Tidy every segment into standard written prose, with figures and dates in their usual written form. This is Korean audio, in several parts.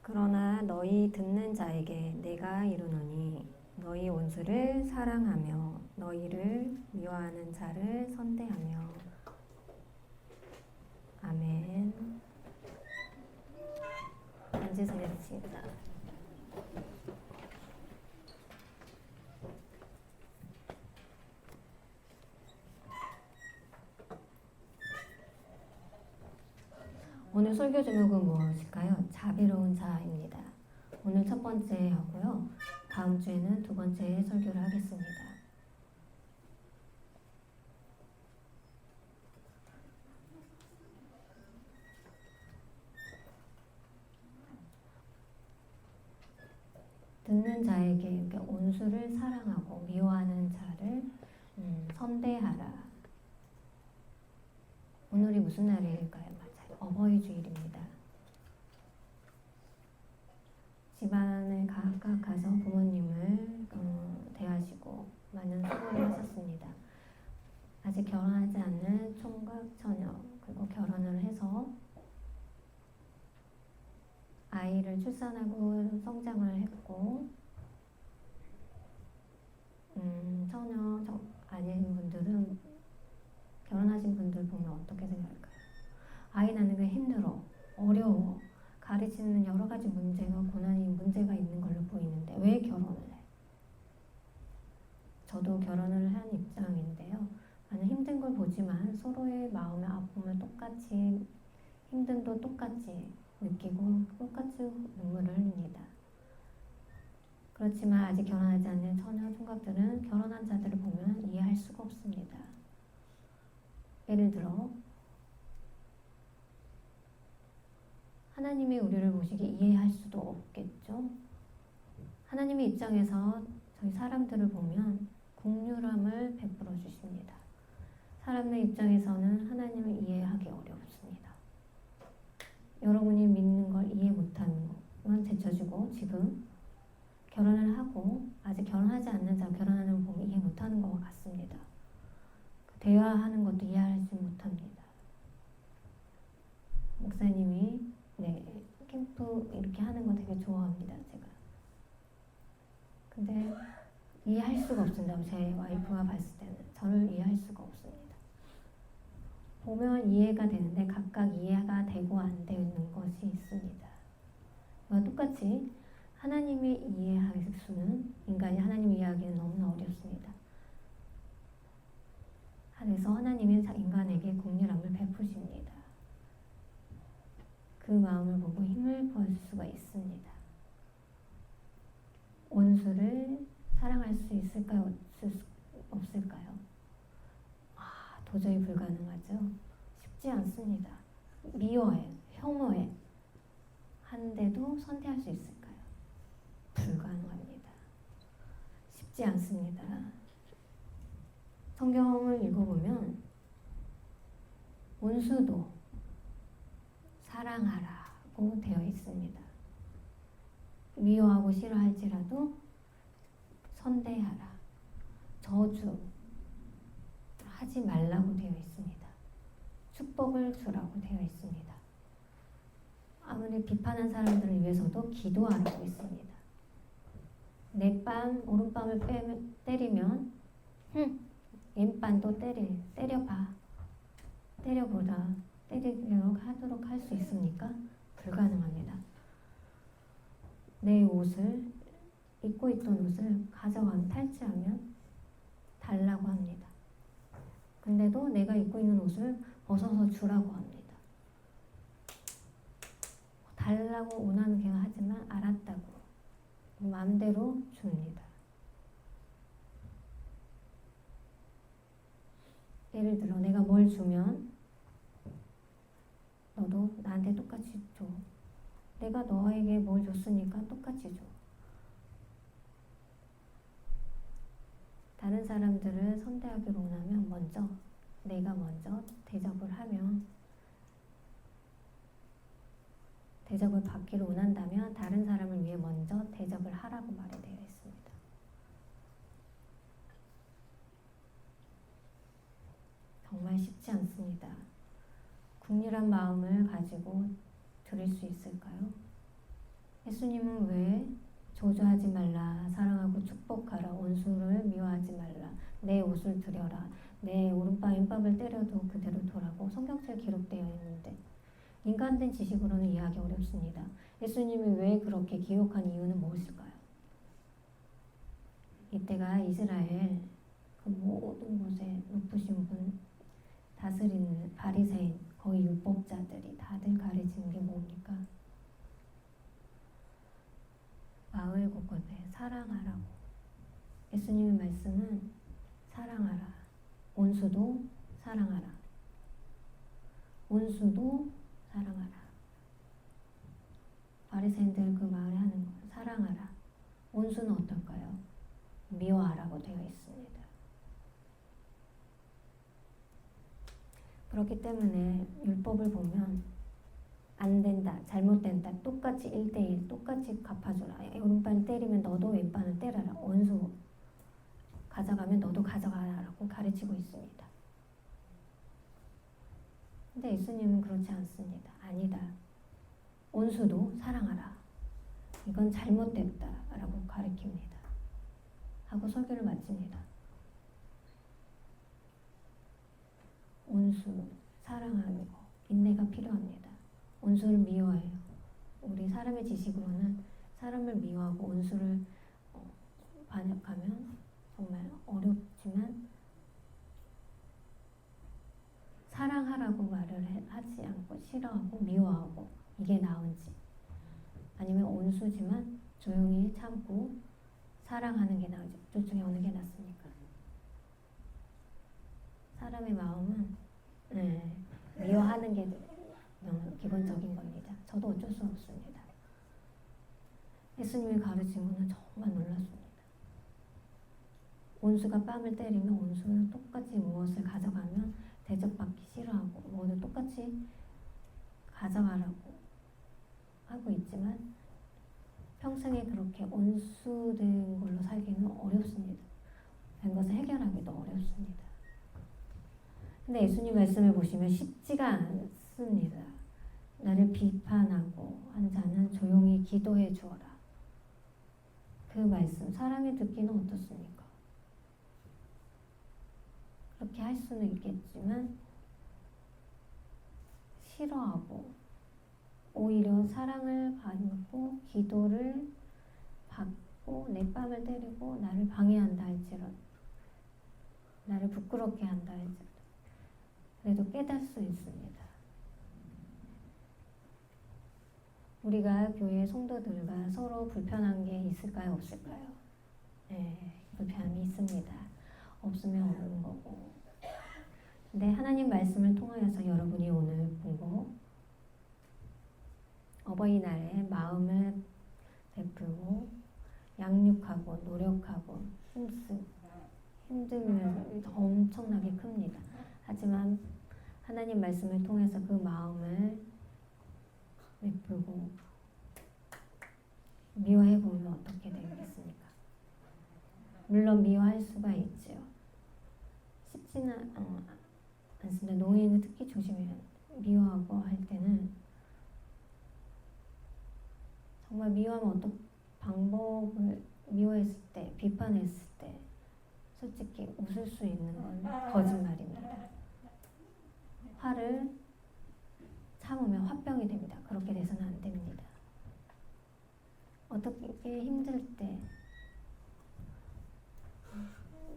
그러나 너희 듣는 자에게 내가 이르노니 너희 원수를 사랑하며 너희를 미워하는 자를 선대하며. 아멘. 앉으서 읽습니다. 오늘 설교 제목은 무엇일까요? 자비로운 자입니다. 오늘 첫 번째 하고요. 다음 주에는 두 번째 설교를 하겠습니다. 듣는 자에게 온수를 사랑하고 미워하는 자를 선대하라. 오늘이 무슨 날일까요? 맞아요. 어버이 주일입니다. 집안에 각각 가서 부모님을 대하시고 많은 수고를 하셨습니다. 아직 결혼하지 않는 총각 처녀, 그리고 결혼을 해서 아이를 출산하고 성장을 했고, 처녀 아닌 분들은, 결혼하신 분들 보면 어떻게 생각할까요? 아이 낳는 게 힘들어, 어려워, 가르치는 여러 가지 문제가, 문제가 있는 걸로 보이는데 왜 결혼을 해? 저도 결혼을 한 입장인데요. 많은 힘든 걸 보지만 서로의 마음의 아픔을 똑같이, 힘듦도 똑같이 느끼고 똑같이 눈물을 흘립니다. 그렇지만 아직 결혼하지 않는 처녀 총각들은 결혼한 자들을 보면 이해할 수가 없습니다. 예를 들어 하나님이 우리를 보시기에 이해할 수도 없겠죠. 하나님의 입장에서 저희 사람들을 보면 긍휼함을 베풀어 주십니다. 사람의 입장에서는 하나님을 이해하기 어렵습니다. 여러분이 믿는 걸 이해 못하는 건 제쳐주고, 지금 결혼을 하고 아직 결혼하지 않는 자 결혼하는 걸 보면 이해 못하는 것 같습니다. 대화하는 것도 이해하지 못합니다. 목사님이 캠프 이렇게 하는 거 되게 좋아합니다. 제가. 근데 이해할 수가 없습니다. 제 와이프가 봤을 때는 저를 이해할 수가 없습니다. 보면 이해가 되는데 각각 이해가 되고 안 되는 것이 있습니다. 똑같이 하나님이 이해할 수는, 인간이 하나님 이해하기는 너무나 어렵습니다. 그래서 하나님은 인간에게 긍휼함을 베푸십니다. 그 마음을 보고 힘을 볼 수가 있습니다. 원수를 사랑할 수 있을까요? 없을까요? 도저히 불가능하죠. 쉽지 않습니다. 미워해, 혐오해 하는데도 선택할 수 있을까요? 불가능합니다. 쉽지 않습니다. 성경을 읽어보면 원수도 사랑하라고 되어 있습니다. 미워하고 싫어할지라도 선대하라. 저주 하지 말라고 되어 있습니다. 축복을 주라고 되어 있습니다. 아무리 비판한 사람들을 위해서도 기도하라고 있습니다. 내 뺨, 오른뺨을 때리면 왼뺨도 때려봐. 때려보라. 때리도록 하도록 할 수 있습니까? 불가능합니다. 내 옷을, 입고 있던 옷을 가져가면, 탈취하면 달라고 합니다. 근데도 내가 입고 있는 옷을 벗어서 주라고 합니다. 달라고 원하는 게 하지만 알았다고 마음대로 줍니다. 예를 들어 내가 뭘 주면 너도 나한테 똑같이 줘. 내가 너에게 뭘 줬으니까 똑같이 줘. 다른 사람들을 선대하기로 원하면 내가 먼저 대접을 하면, 대접을 받기를 원한다면 다른 사람을 위해 먼저 대접을 하라고 말이 되어 있습니다. 정말 쉽지 않습니다. 긍휼한 마음을 가지고 드릴 수 있을까요? 예수님은 왜 저주하지 말라, 사랑하고 축복하라, 원수를 미워하지 말라, 내 옷을 드려라, 내 오른발 왼밥을 때려도 그대로 돌아고 성경책에 기록되어 있는데 인간된 지식으로는 이해하기 어렵습니다. 예수님이 왜 그렇게 기억한 이유는 무엇일까요? 이때가 이스라엘 그 모든 곳에 높으신 분 다스리는 바리새인 거의 율법자들이 다들 가르치는 게 뭡니까? 마을 곳곳에 사랑하라고. 예수님의 말씀은 사랑하라. 온수도 사랑하라. 온수도 사랑하라. 바리새인들 그 마을에 하는 거 사랑하라. 온수는 어떨까요? 미워하라고 되어 있습니다. 그렇기 때문에 율법을 보면 안 된다, 잘못된다, 똑같이 1대1, 똑같이 갚아주라. 오른발 때리면 너도 왼발을 때려라. 원수 가져가면 너도 가져가라고 가르치고 있습니다. 근데 예수님은 그렇지 않습니다. 아니다. 원수도 사랑하라. 이건 잘못됐다라고 가르칩니다. 하고 설교를 마칩니다. 온수 사랑하는 거, 인내가 필요합니다. 온수를 미워해요. 우리 사람의 지식으로는 사람을 미워하고 온수를 반역하면 정말 어렵지만 사랑하라고 말을 하지 않고 싫어하고 미워하고 이게 나은지, 아니면 온수지만 조용히 참고 사랑하는 게 나은지, 둘 중에 어느 게 낫습니까? 사람의 마음은 미워하는 게 너무 기본적인 겁니다. 저도 어쩔 수 없습니다. 예수님이 가르친 거는 정말 놀랐습니다. 온수가 뺨을 때리면 온수는 똑같이 무엇을 가져가면 대접받기 싫어하고 모두 똑같이 가져가라고 하고 있지만 평생에 그렇게 온수된 걸로 살기는 어렵습니다. 된 것을 해결하기도 어렵습니다. 근데 예수님 말씀을 보시면 쉽지가 않습니다. 나를 비판하고 한 자는 조용히 기도해 주어라. 그 말씀 사람이 듣기는 어떻습니까? 그렇게 할 수는 있겠지만 싫어하고 오히려 사랑을 받고 기도를 받고 내 뺨을 때리고 나를 방해한다 할지라도, 나를 부끄럽게 한다 할지라도 그래도 깨달 수 있습니다. 우리가 교회 성도들과 서로 불편한 게 있을까요? 없을까요? 네, 불편함이 있습니다. 없으면 없는 거고. 근데 하나님 말씀을 통하여서 여러분이 오늘 보고 어버이날에 마음을 베풀고 양육하고 노력하고 힘들면 엄청나게 큽니다. 하지만 하나님 말씀을 통해서 그 마음을 베풀고 미워해보면 어떻게 되겠습니까? 물론 미워할 수가 있죠. 쉽지는 않습니다. 노예는 특히 조심해야 합니다. 미워하고 할 때는 정말 미워하면 어떤 방법을, 미워했을 때, 비판했을 때 솔직히 웃을 수 있는 건 거짓말입니다. 화를 참으면 화병이 됩니다. 그렇게 돼서는 안 됩니다. 어떻게 힘들 때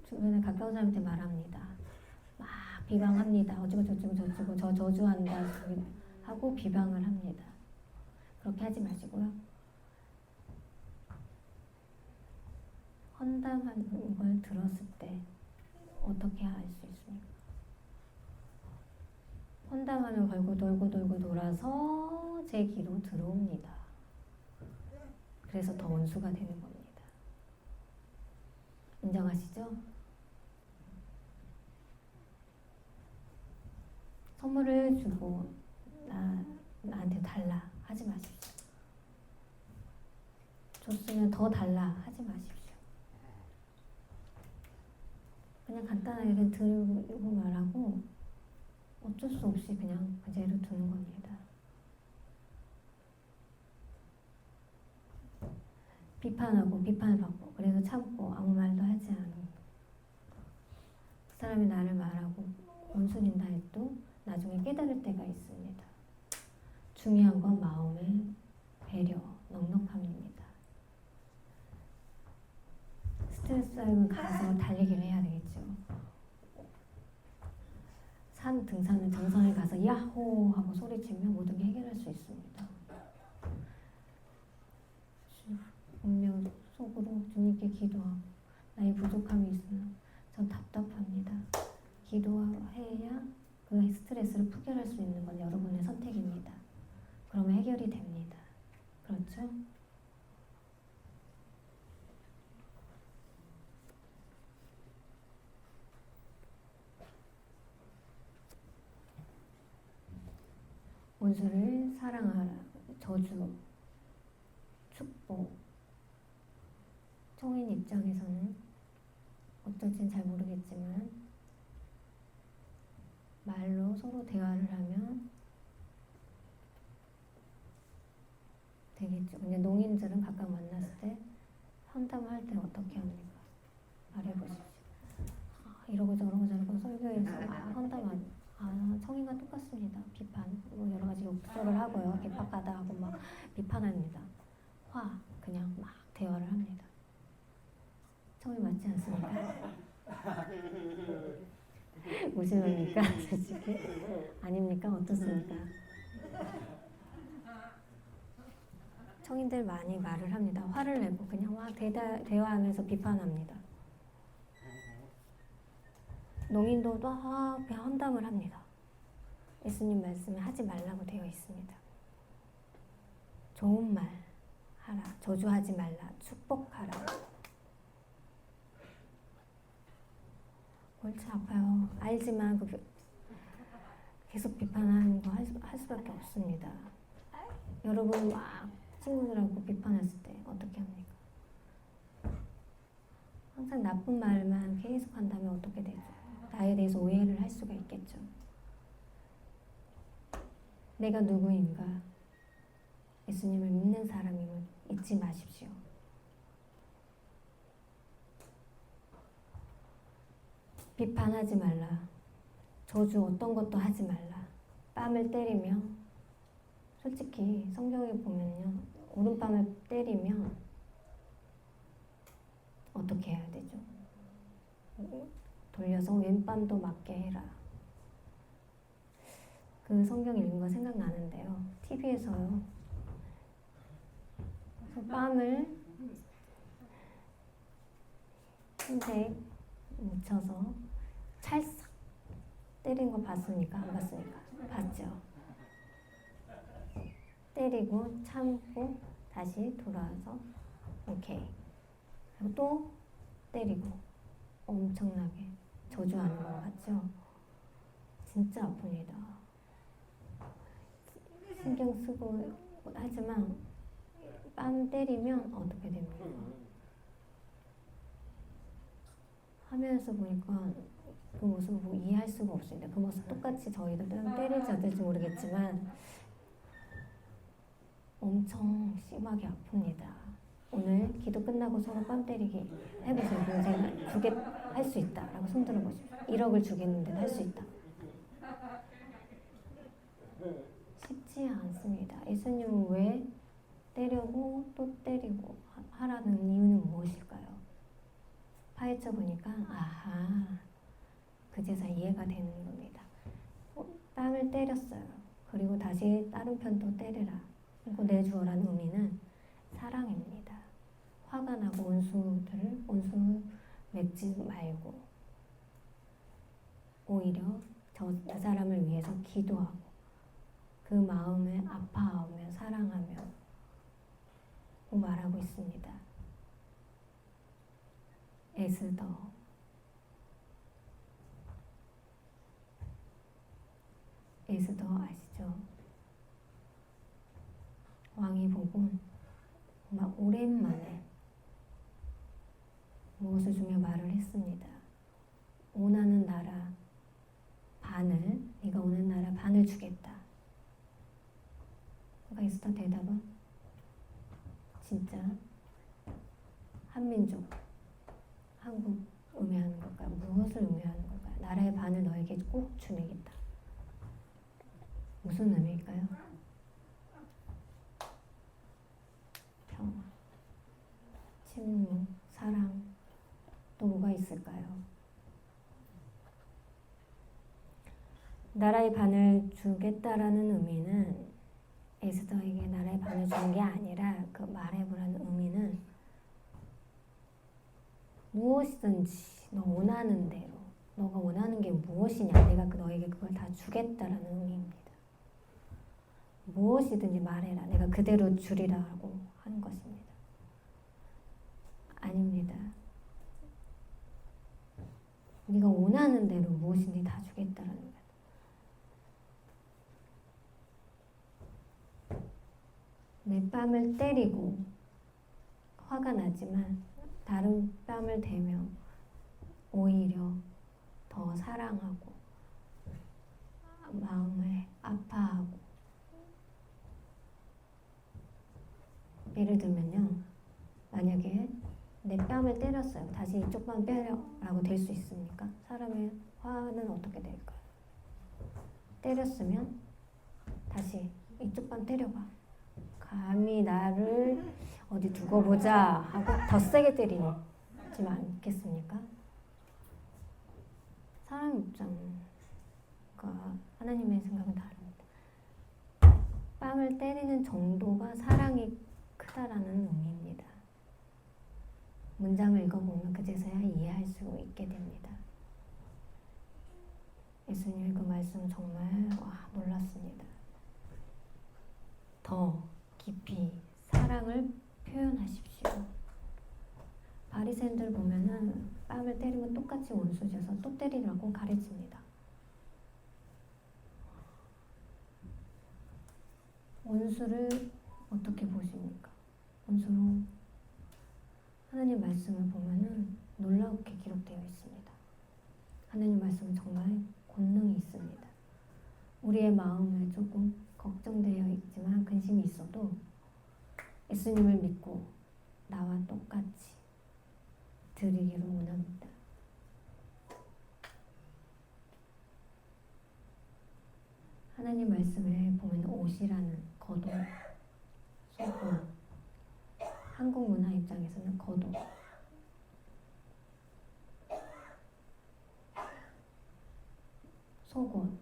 주변에 가까운 사람한테 말합니다. 막 비방합니다. 어쩌고 저쩌고 저 저주한다 하고 비방을 합니다. 그렇게 하지 마시고요. 헌담하는 걸 들었을 때 어떻게 할 수 있습니까? 헌담하면 걸고 돌고 돌아서 제 귀로 들어옵니다. 그래서 더 원수가 되는 겁니다. 인정하시죠? 선물을 주고 나한테 달라 하지 마십시오. 줬으면 더 달라 하지 마십시오. 그냥 간단하게 그냥 들고 말하고 어쩔 수 없이 그냥 그대로 두는 겁니다. 비판하고 비판을 받고 그래서 참고 아무 말도 하지 않은 그 사람이 나를 말하고 원수린다 해도 나중에 깨달을 때가 있습니다. 중요한 건 마음의 배려, 넉넉함입니다. 스트레스 쌓이면 가서 달리기를 해야 되겠죠. 산 등산을 정상에 가서 야호 하고 소리치면 모든 게 해결할 수 있습니다. 분명 속으로 주님께 기도하고 나의 부족함이 있으나 전 답답합니다. 기도해야 그 스트레스를 풀결할 수 있는 건 여러분의 선택입니다. 그러면 해결이 됩니다. 그렇죠? 원수를 사랑하라. 저주, 축복. 청인 입장에서는 어떨진 잘 모르겠지만 말로 서로 대화를 하면 되겠죠. 근데 농인들은 각각 만났을 때 상담할 때 어떻게 합니까? 말해보십시오. 이러고 저러고 설교에서 상담하고 청인과 똑같습니다. 비판, 뭐 여러 가지 욕설을 하고요. 개팍하다 하고 막 비판합니다. 그냥 막 대화를 합니다. 청인 맞지 않습니까? 무심합니까? 솔직히? 아닙니까? 어떻습니까? 청인들 많이 말을 합니다. 화를 내고 그냥 막 대화하면서 비판합니다. 농인도 그냥 헌담을 합니다. 예수님 말씀에 하지 말라고 되어 있습니다. 좋은 말 하라. 저주하지 말라. 축복하라. 골치 아파요. 알지만 계속 비판하는 거 할 수밖에 없습니다. 여러분 막 친구들하고 비판했을 때 어떻게 합니까? 항상 나쁜 말만 계속 한다면 어떻게 되죠? 나에 대해서 오해를 할 수가 있겠죠. 내가 누구인가? 예수님을 믿는 사람임을 잊지 마십시오. 비판하지 말라. 저주 어떤 것도 하지 말라. 뺨을 때리며 솔직히 성경에 보면요. 오른뺨을 때리면 어떻게 해야 되죠? 돌려서 왼뺨도 맞게 해라. 그 성경 읽은 거 생각나는데요. TV에서요. 뺨을 흰색 묻혀서 찰싹 때린 거 봤습니까? 안 봤습니까? 봤죠. 때리고 참고 다시 돌아와서 오케이. 그리고 또 때리고 엄청나게 저주하는 거 같죠? 진짜 아픕니다. 신경 쓰고 하지만 뺨 때리면 어떻게 됩니까? 화면에서 보니까 그 모습을 보고 이해할 수가 없습니다. 그 모습 똑같이 저희들은 때릴지 어떨지 모르겠지만 엄청 심하게 아픕니다. 오늘 기도 끝나고 서로 뺨 때리기 해보세요. 그럼 제가 할 수 있다 라고 손 들어보십시오. 1억을 주겠는데 할 수 있다. 쉽지 않습니다. 예수님은 왜 때리고 또 때리고 하라는 이유는 무엇일까요? 파헤쳐 보니까 그제서 이해가 되는 겁니다. 뺨을 때렸어요. 그리고 다시 다른 편도 때리라. 그리고 내주어라는 의미는 사랑입니다. 화가 나고 원수 맺지 말고 오히려 저 사람을 위해서 기도하고 그 마음을 아파하며 사랑하며 말하고 있습니다. 에스더 아시죠? 왕이 보고 정말 오랜만에 무엇을 주며 말을 했습니다. 원하는 나라 반을, 네가 원하는 나라 반을 주겠다. 그러니까 에스더 대답은 진짜 한민족, 한국 의미하는 걸까요? 무엇을 의미하는 걸까요? 나라의 반을 너에게 꼭 주내겠다. 무슨 의미일까요? 평화, 침묵, 사랑, 또 뭐가 있을까요? 나라의 반을 주겠다라는 의미는 에스더에게 나라의 반을 준 게 아니라 그 말해보라는 의미는 무엇이든지 너 원하는 대로 너가 원하는 게 무엇이냐 내가 너에게 그걸 다 주겠다라는 의미입니다. 무엇이든지 말해라 내가 그대로 주리라고 하는 것입니다. 아닙니다. 네가 원하는 대로 무엇인지 다 주겠다라는 거예요. 내 뺨을 때리고 화가 나지만 다른 뺨을 대며 오히려 더 사랑하고 마음을 아파하고 예를 들면요. 만약에 내 뺨을 때렸어요. 다시 이쪽 뺨 때려라고 될 수 있습니까? 사람의 화는 어떻게 될까요? 때렸으면 다시 이쪽 뺨 때려봐. 감히 나를 어디 두고 보자 하고 더 세게 때리지 않겠습니까? 사람 입장과 하나님의 생각은 다릅니다. 뺨을 때리는 정도가 사랑이 크다라는 의미입니다. 문장을 읽어보면 그제서야 이해할 수 있게 됩니다. 예수님 그 말씀 정말 놀랐습니다. 더 깊이 사랑을 표현하십시오. 바리새인들 보면은 뺨을 때리면 똑같이 원수져서 또 때리라고 가르칩니다. 원수를 어떻게 보십니까? 원수로 하나님 말씀을 보면은 놀랍게 기록되어 있습니다. 하나님 말씀은 정말 권능이 있습니다. 우리의 마음에 조금 걱정되어 있지만 근심이 있어도 예수님을 믿고 나와 똑같이 드리기를 원합니다. 하나님 말씀에 보면 옷이라는 겉옷, 속옷, 한국 문화 입장에서는 겉옷, 속옷,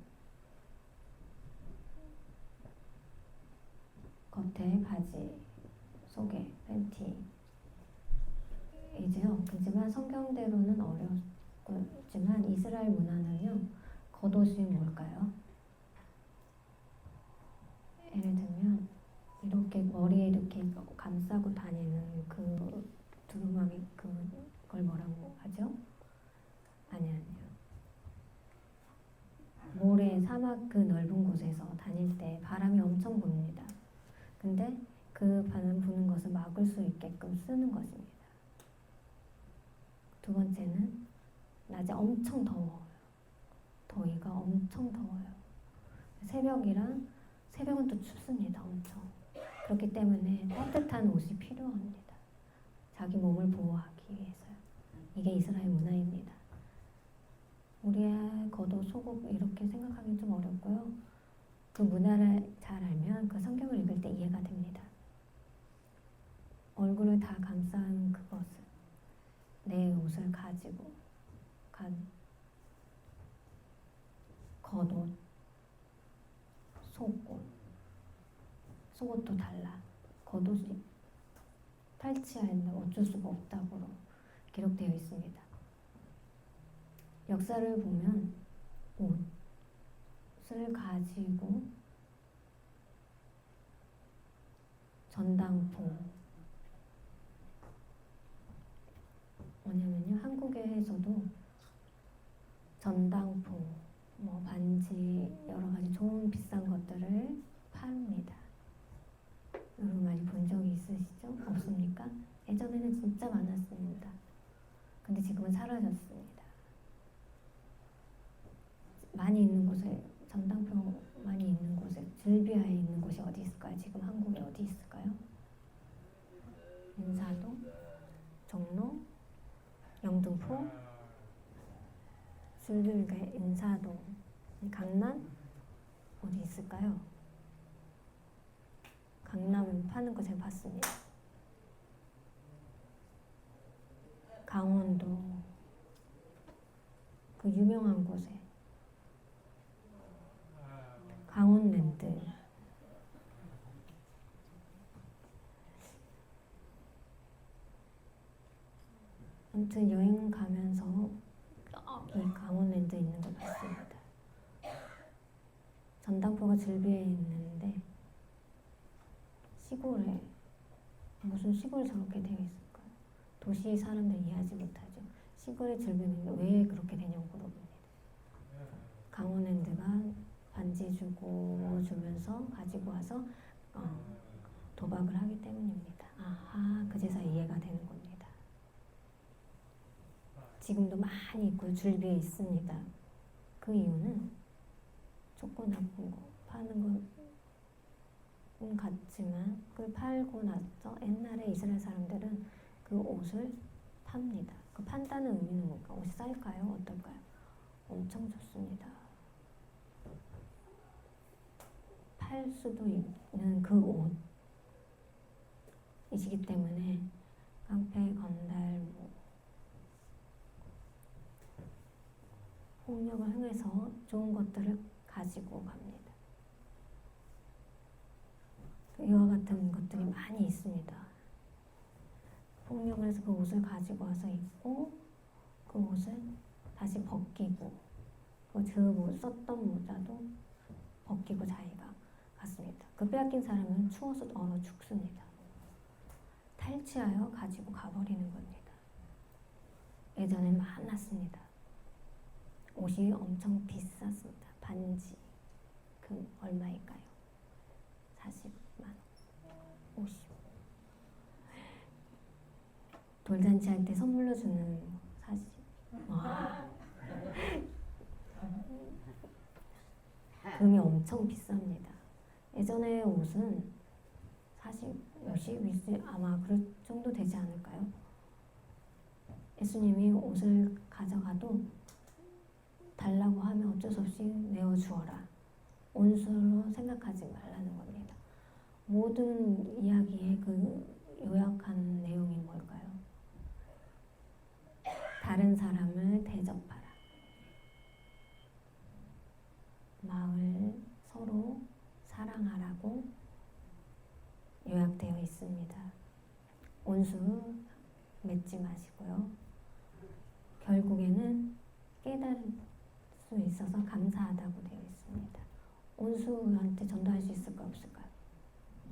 겉에 바지, 속에 팬티. 이제요. 그렇지만 성경대로는 어렵지만 이스라엘 문화는요. 겉옷이 뭘까요? 예를 들면 이렇게 머리에 이렇게 감싸고 다니는 그 두루마기 그걸 뭐라고 하죠? 아니요. 모래, 사막 그 넓은 곳에서 다닐 때 바람이 엄청 붑니다. 근데 그 바람 부는 것을 막을 수 있게끔 쓰는 것입니다. 두 번째는 낮에 엄청 더워요. 더위가 엄청 더워요. 새벽은 또 춥습니다. 엄청. 그렇기 때문에 따뜻한 옷이 필요합니다. 자기 몸을 보호하기 위해서요. 이게 이스라엘 문화입니다. 우리의 겉옷, 속옷 이렇게 생각하기 좀 어렵고요. 그 문화를 잘 알면 그 성경을 읽을 때 이해가 됩니다. 얼굴을 다 감싼 그것을 내 옷을 가지고 간 겉옷, 속옷도 달라. 겉옷이 탈취해야 한다. 어쩔 수가 없다고 기록되어 있습니다. 역사를 보면 옷을 가지고 전당포 뭐냐면요. 한국에서도 전당포, 반지 여러 가지 좋은 비싼 것들을 팝니다. 여러분 많이 본 적이 있으시죠? 없습니까? 예전에는 진짜 많았습니다. 근데 지금은 사라졌습니다. 많이 있는 곳에 전당포 많이 있는 곳에 즐비아에 있는 곳이 어디 있을까요? 지금 한국에 어디 있을까요? 인사동, 종로 줄줄게 인사동, 강남 어디 있을까요? 강남에 파는 거 제가 봤습니다. 강원도 그 유명한 곳에 강원랜드. 아무튼 여행 가면서 이 강원랜드 있는 걸 봤습니다. 전당포가 즐비에 있는데 시골에 무슨 시골 저렇게 되어 있을까요? 도시 사람들 이해하지 못하죠. 시골에 즐비는 게 왜 그렇게 되냐고 물어봅니다. 강원랜드가 반지 주고 주면서 가지고 와서 도박을 하기 때문입니다. 아하, 그제서 이해가 되는 겁니다. 지금도 많이 있고 줄비에 있습니다. 그 이유는 좋고 나쁜 거 파는 건 같지만 그걸 팔고 나서 옛날에 이스라엘 사람들은 그 옷을 팝니다. 그 판다는 의미는 뭘까? 옷이 쌀까요? 어떨까요? 엄청 좋습니다. 팔 수도 있는 그 옷이기 때문에 깡패, 건달, 폭력을 행해서 좋은 것들을 가지고 갑니다. 이와 같은 것들이 많이 있습니다. 폭력을 해서 그 옷을 가지고 와서 입고 그 옷을 다시 벗기고 그 썼던 모자도 벗기고 자기가 갔습니다. 그 빼앗긴 사람은 추워서 얼어 죽습니다. 탈취하여 가지고 가버리는 겁니다. 예전에 많았습니다. 옷이 엄청 비쌌습니다. 반지 그 얼마일까요? 40만 원, 50. 돌잔치 할 때 선물로 주는 40. 와. 금이 엄청 비쌉니다. 예전에 옷은 40, 50 아마 그럴 정도 되지 않을까요? 예수님이 옷을 가져가도 달라고 하면 어쩔 수 없이 내어주어라. 온수로 생각하지 말라는 겁니다. 모든 이야기의 그 요약한 내용이 뭘까요? 다른 사람을 대접하라. 마을 서로 사랑하라고 요약되어 있습니다. 온수 맺지 마시고요. 결국에는 깨달을 수 있어서 감사하다고 되어 있습니다. 온수한테 전도할 수 있을까 없을까요?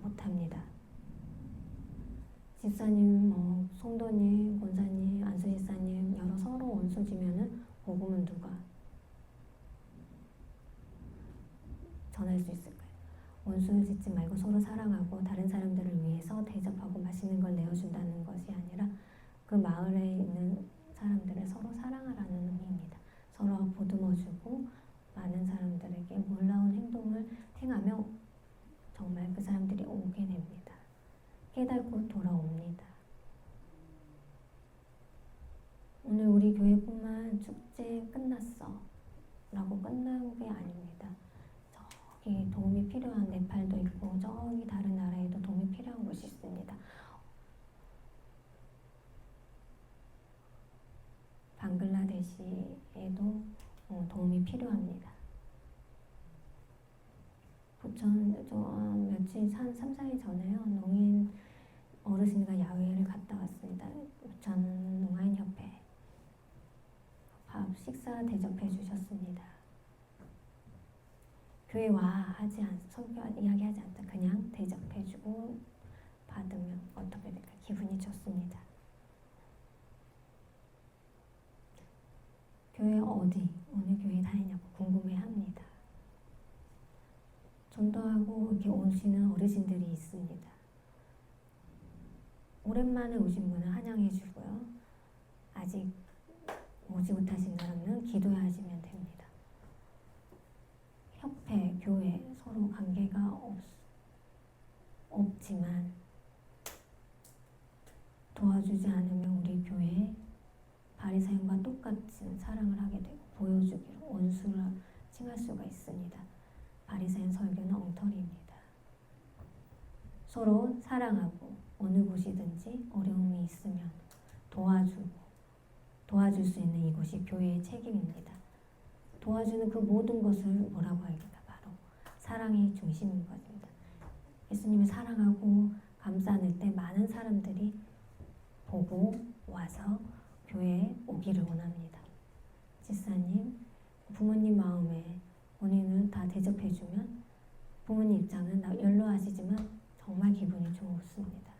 못합니다. 집사님, 송도님, 권사님, 안수집사님 여러 서로 온수지면은 복음은 누가 전할 수 있을까요? 원수 짓지 말고 서로 사랑하고 다른 사람들을 위해서 대접하고 맛있는 걸 내어준다는 것이 아니라 그 마을에 있는 사람들을 서로 사랑하라는 의미입니다. 서로 보듬어주고 많은 사람들에게 놀라운 행동을 행하며 정말 그 사람들이 오게 됩니다. 깨닫고 돌아옵니다. 오늘 우리 교회뿐만 축제 끝났어 라고 끝난 게 아닙니다. 저기 도움이 필요한 네팔도 있고 저기 다른 나라에도 도움이 필요한 곳이 있습니다. 방글라데시에도 도움이 필요합니다. 부천 며칠 한 3, 4일 전에요. 농인 어르신과 야외를 갔다 왔습니다. 부천 농아인협회 밥 식사 대접해 주셨습니다. 교회 와 설교 이야기하지 않다. 그냥 대접해 주고 받으면 어떻게 될까? 기분이 좋습니다. 교회 어디, 어느 교회 다니냐고 궁금해합니다. 전도하고 이렇게 오시는 어르신들이 있습니다. 오랜만에 오신 분은 환영해 주고요. 아직 오지 못하신 사람은 기도하시면 됩니다. 협회, 교회 서로 관계가 없지만 도와주지 않으면 우리 교회 바리새인과 똑같은 사랑을 하게 되고 보여주기로 원수라 칭할 수가 있습니다. 바리새인 설교는 엉터리입니다. 서로 사랑하고 어느 곳이든지 어려움이 있으면 도와줄 수 있는 이곳이 교회의 책임입니다. 도와주는 그 모든 것을 뭐라고 할까? 바로 사랑이 중심인 것입니다. 예수님을 사랑하고 감싸 안을 때 많은 사람들이 보고 와서 교회에 오기를 원합니다. 집사님, 부모님 마음에 본인을 다 대접해주면 부모님 입장은 연로하시지만 정말 기분이 좋습니다.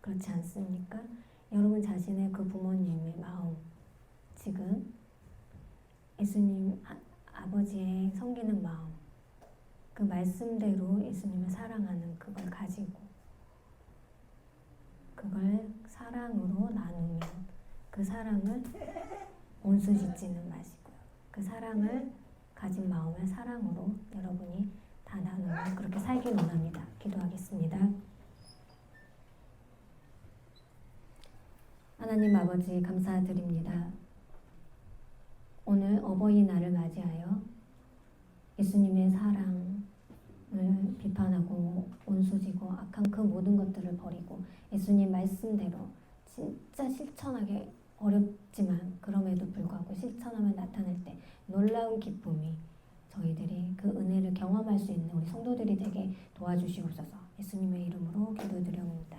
그렇지 않습니까? 여러분 자신의 그 부모님의 마음, 지금 예수님 아버지의 섬기는 마음, 그 말씀대로 예수님을 사랑하는 그걸 가지고 그걸 사랑으로 나누면 그 사랑을 온수 짓지는 마시고요. 그 사랑을 가진 마음을 사랑으로 여러분이 다 나누면 그렇게 살길 원합니다. 기도하겠습니다. 하나님 아버지 감사드립니다. 오늘 어버이날을 맞이하여 예수님의 사랑을 비판하고 온수지고 악한 그 모든 것들을 버리고 예수님 말씀대로 진짜 실천하기 어렵지만 그럼에도 불구하고 실천하면 나타날 때 놀라운 기쁨이 저희들이 그 은혜를 경험할 수 있는 우리 성도들이 되게 도와주시옵소서. 예수님의 이름으로 기도드려옵니다.